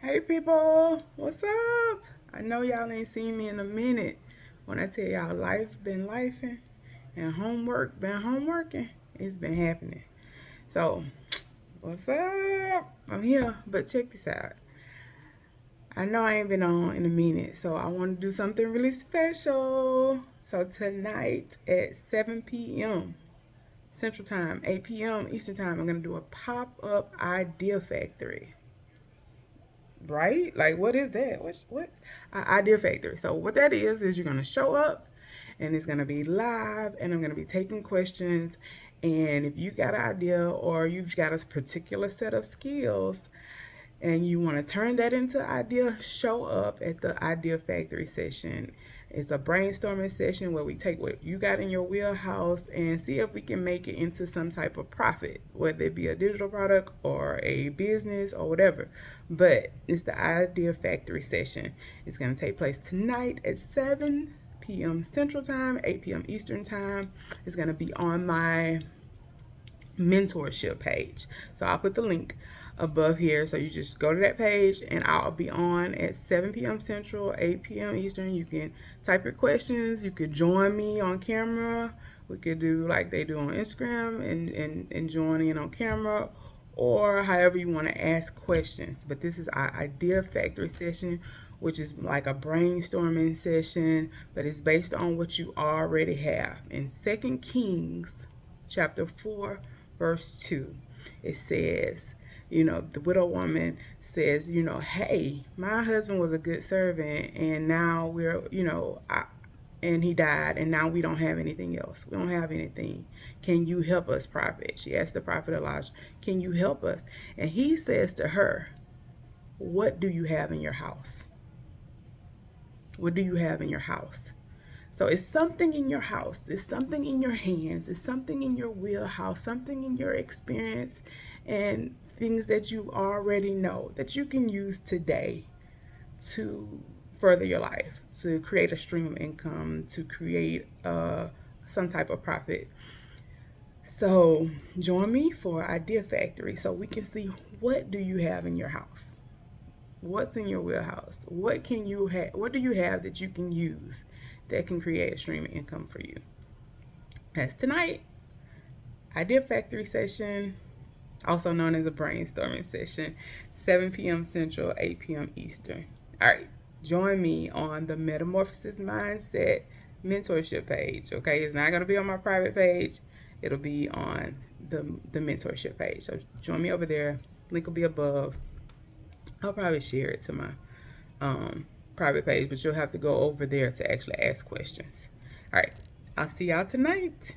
Hey people, what's up? I know y'all ain't seen me in a minute. When I tell y'all life been lifing and homework been homeworking, it's been happening. So, what's up? I'm here, but check this out. I know I ain't been on in a minute, so I want to do something really special. So tonight at 7 p.m. Central Time, 8 p.m. Eastern Time, I'm gonna do a pop-up idea factory. Right? Like, what is that? What? Idea Factory. So what that is you're gonna show up, and it's gonna be live, and I'm gonna be taking questions. And if you got an idea or you've got a particular set of skills, and you want to turn that into idea, show up at the Idea Factory session. It's a brainstorming session where we take what you got in your wheelhouse and see if we can make it into some type of profit, whether it be a digital product or a business or whatever. But it's the Idea Factory session. It's going to take place tonight at 7 p.m. Central Time, 8 p.m. Eastern Time. It's going to be on my mentorship page. So I'll put the link above here. So you just go to that page and I'll be on at 7 p.m. Central, 8 p.m. Eastern. You can type your questions. You could join me on camera. We could do like they do on Instagram and join in on camera, or however you want to ask questions. But this is our Idea Factory session, which is like a brainstorming session, but it's based on what you already have. In 2 Kings chapter 4, verse 2, it says, the widow woman says, hey, my husband was a good servant, and now and he died, and now we don't have anything else. We don't have anything. Can you help us, prophet? She asked the prophet Elijah, can you help us? And he says to her, what do you have in your house? What do you have in your house? So it's something in your house, it's something in your hands, it's something in your wheelhouse, something in your experience, and things that you already know that you can use today to further your life, to create a stream of income, to create some type of profit. So join me for Idea Factory so we can see, what do you have in your house? What's in your wheelhouse? What can you have? What do you have that you can use that can create a stream of income for you? That's tonight. Idea Factory session, also known as a brainstorming session, 7 p.m. Central, 8 p.m. Eastern. All right, join me on the Metamorphosis Mindset mentorship page. Okay, it's not going to be on my private page. It'll be on the mentorship page. So join me over there. Link will be above. I'll probably share it to my private page, but you'll have to go over there to actually ask questions. All right, I'll see y'all tonight.